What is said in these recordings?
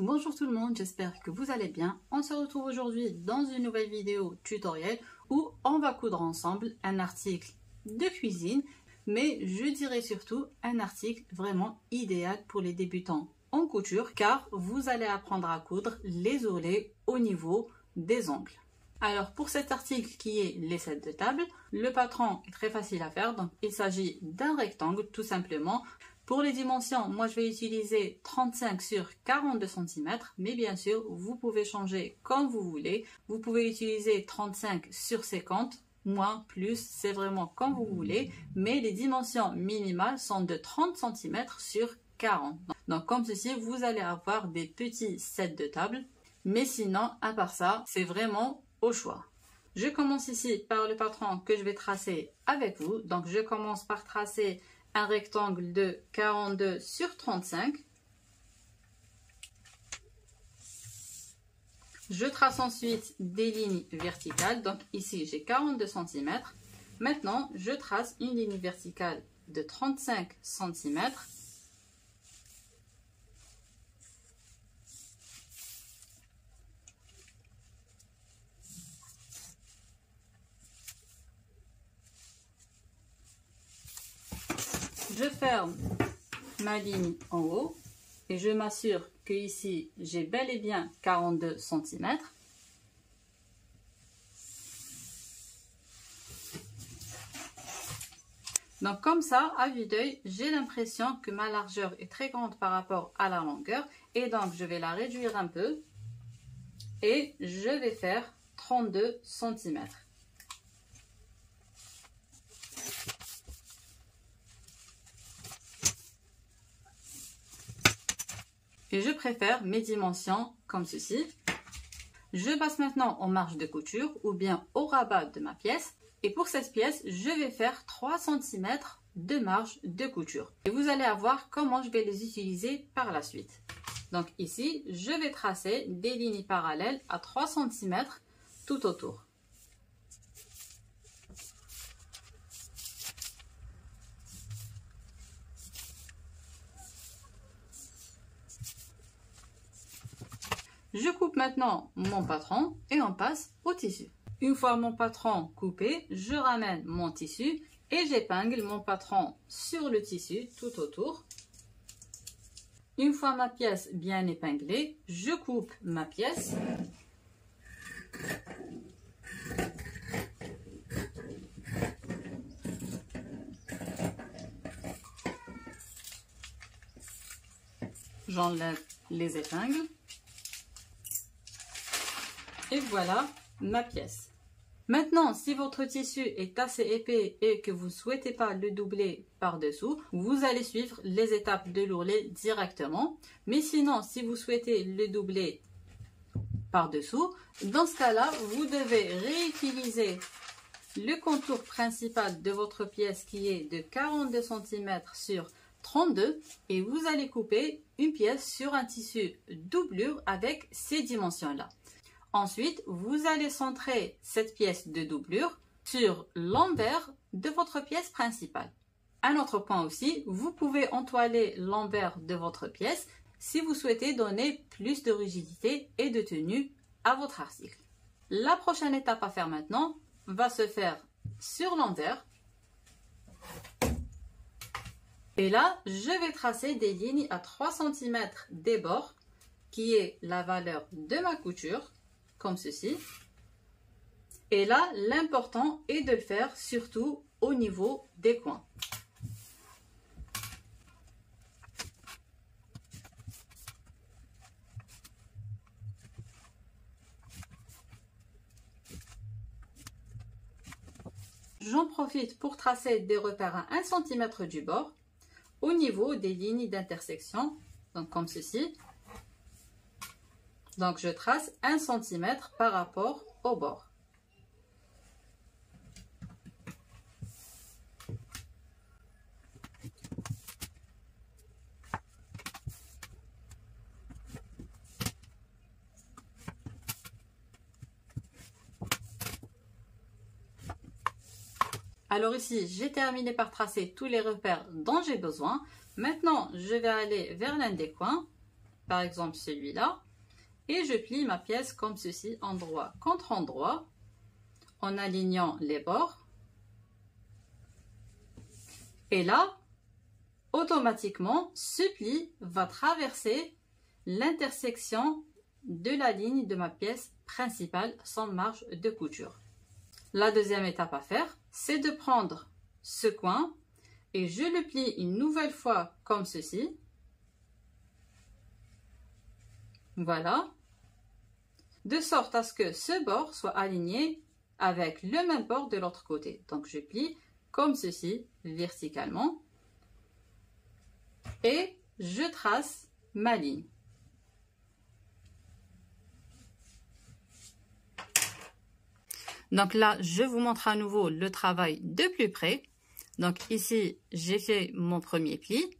Bonjour tout le monde, j'espère que vous allez bien. On se retrouve aujourd'hui dans une nouvelle vidéo tutoriel où on va coudre ensemble un article de cuisine, mais je dirais surtout un article vraiment idéal pour les débutants en couture car vous allez apprendre à coudre les ourlets au niveau des ongles. Alors pour cet article qui est l'aisselle de table, le patron est très facile à faire, donc il s'agit d'un rectangle tout simplement. Pour les dimensions, moi je vais utiliser 35 sur 42 cm, mais bien sûr vous pouvez changer comme vous voulez. Vous pouvez utiliser 35 sur 50, moins, plus, c'est vraiment comme vous voulez, mais les dimensions minimales sont de 30 cm sur 40. Donc comme ceci, vous allez avoir des petits sets de table, mais sinon à part ça, c'est vraiment au choix. Je commence ici par le patron que je vais tracer avec vous. Donc je commence par tracer un rectangle de 42 sur 35. Je trace ensuite des lignes verticales. Donc ici j'ai 42 cm. Maintenant je trace une ligne verticale de 35 cm. Je ferme ma ligne en haut et je m'assure que ici j'ai bel et bien 42 cm. Donc comme ça, à vue d'œil, j'ai l'impression que ma largeur est très grande par rapport à la longueur et donc je vais la réduire un peu et je vais faire 32 cm. Et je préfère mes dimensions comme ceci. Je passe maintenant aux marges de couture ou bien au rabat de ma pièce. Et pour cette pièce, je vais faire 3 cm de marge de couture. Et vous allez voir comment je vais les utiliser par la suite. Donc ici, je vais tracer des lignes parallèles à 3 cm tout autour. Je coupe maintenant mon patron et on passe au tissu. Une fois mon patron coupé, je ramène mon tissu et j'épingle mon patron sur le tissu tout autour. Une fois ma pièce bien épinglée, je coupe ma pièce. J'enlève les épingles. Et voilà ma pièce. Maintenant, si votre tissu est assez épais et que vous ne souhaitez pas le doubler par-dessous, vous allez suivre les étapes de l'ourlet directement. Mais sinon, si vous souhaitez le doubler par-dessous, dans ce cas-là, vous devez réutiliser le contour principal de votre pièce qui est de 42 cm sur 32 et vous allez couper une pièce sur un tissu doublure avec ces dimensions-là. Ensuite, vous allez centrer cette pièce de doublure sur l'envers de votre pièce principale. Un autre point aussi, vous pouvez entoiler l'envers de votre pièce si vous souhaitez donner plus de rigidité et de tenue à votre article. La prochaine étape à faire maintenant va se faire sur l'envers. Et là, je vais tracer des lignes à 3 cm des bords, qui est la valeur de ma couture. Comme ceci. Et là, l'important est de le faire surtout au niveau des coins. J'en profite pour tracer des repères à 1 cm du bord au niveau des lignes d'intersection, donc comme ceci. Donc, je trace 1 cm par rapport au bord. Alors ici, j'ai terminé par tracer tous les repères dont j'ai besoin. Maintenant, je vais aller vers l'un des coins par exemple celui-là, et je plie ma pièce comme ceci, endroit contre endroit, en alignant les bords. Et là, automatiquement, ce pli va traverser l'intersection de la ligne de ma pièce principale sans marge de couture. La deuxième étape à faire, c'est de prendre ce coin et je le plie une nouvelle fois comme ceci. Voilà. De sorte à ce que ce bord soit aligné avec le même bord de l'autre côté. Donc je plie comme ceci, verticalement. Et je trace ma ligne. Donc là, je vous montre à nouveau le travail de plus près. Donc ici, j'ai fait mon premier pli.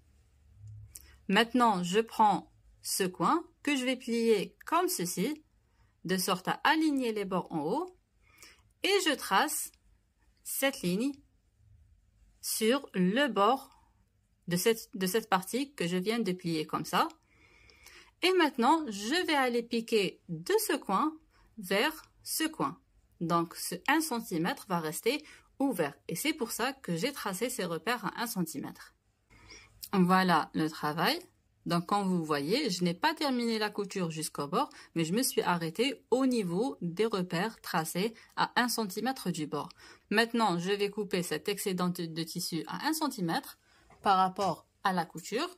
Maintenant, je prends ce coin que je vais plier comme ceci, de sorte à aligner les bords en haut. Et je trace cette ligne sur le bord de cette partie que je viens de plier comme ça. Et maintenant, je vais aller piquer de ce coin vers ce coin. Donc, ce 1 cm va rester ouvert. Et c'est pour ça que j'ai tracé ces repères à 1 cm. Voilà le travail. Donc, comme vous voyez, je n'ai pas terminé la couture jusqu'au bord, mais je me suis arrêtée au niveau des repères tracés à 1 cm du bord. Maintenant, je vais couper cet excédent de tissu à 1 cm par rapport à la couture.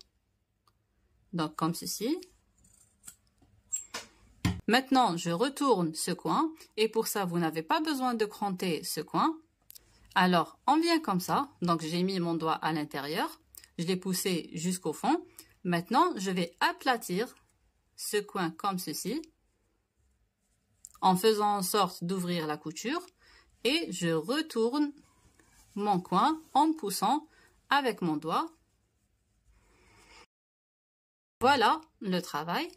Donc, comme ceci. Maintenant, je retourne ce coin et pour ça, vous n'avez pas besoin de cranter ce coin. Alors, on vient comme ça. Donc, j'ai mis mon doigt à l'intérieur. Je l'ai poussé jusqu'au fond. Maintenant, je vais aplatir ce coin comme ceci en faisant en sorte d'ouvrir la couture et je retourne mon coin en poussant avec mon doigt. Voilà le travail.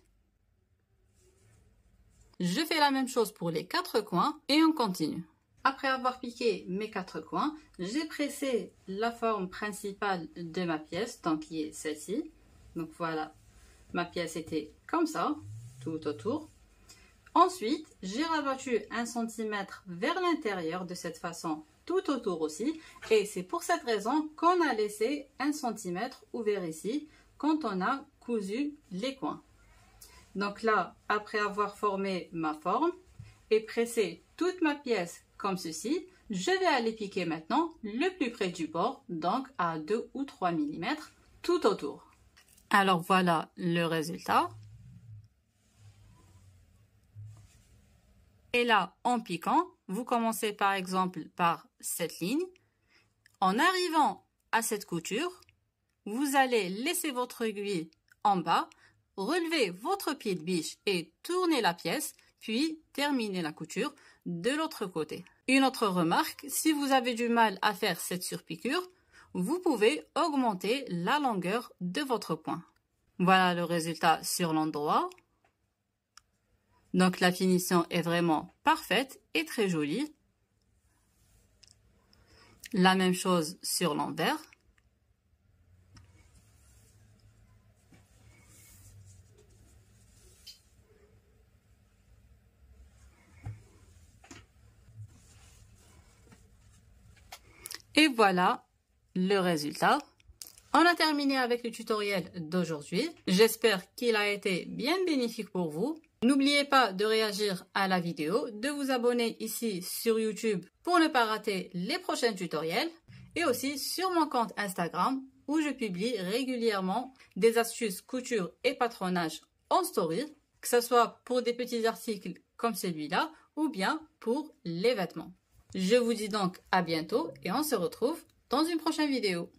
Je fais la même chose pour les 4 coins et on continue. Après avoir piqué mes 4 coins, j'ai pressé la forme principale de ma pièce, donc qui est celle-ci. Donc voilà, ma pièce était comme ça, tout autour. Ensuite, j'ai rabattu 1 cm vers l'intérieur de cette façon, tout autour aussi. Et c'est pour cette raison qu'on a laissé 1 cm ouvert ici, quand on a cousu les coins. Donc là, après avoir formé ma forme et pressé toute ma pièce comme ceci, je vais aller piquer maintenant le plus près du bord, donc à 2 ou 3 mm tout autour. Alors voilà le résultat. Et là, en piquant, vous commencez par exemple par cette ligne. En arrivant à cette couture, vous allez laisser votre aiguille en bas, relever votre pied de biche et tourner la pièce, puis terminer la couture de l'autre côté. Une autre remarque, si vous avez du mal à faire cette surpiqûre, vous pouvez augmenter la longueur de votre point. Voilà le résultat sur l'endroit. Donc la finition est vraiment parfaite et très jolie. La même chose sur l'envers. Et voilà le résultat. On a terminé avec le tutoriel d'aujourd'hui. J'espère qu'il a été bien bénéfique pour vous. N'oubliez pas de réagir à la vidéo, de vous abonner ici sur YouTube pour ne pas rater les prochains tutoriels et aussi sur mon compte Instagram où je publie régulièrement des astuces couture et patronage en story, que ce soit pour des petits articles comme celui-là ou bien pour les vêtements. Je vous dis donc à bientôt et on se retrouve dans une prochaine vidéo.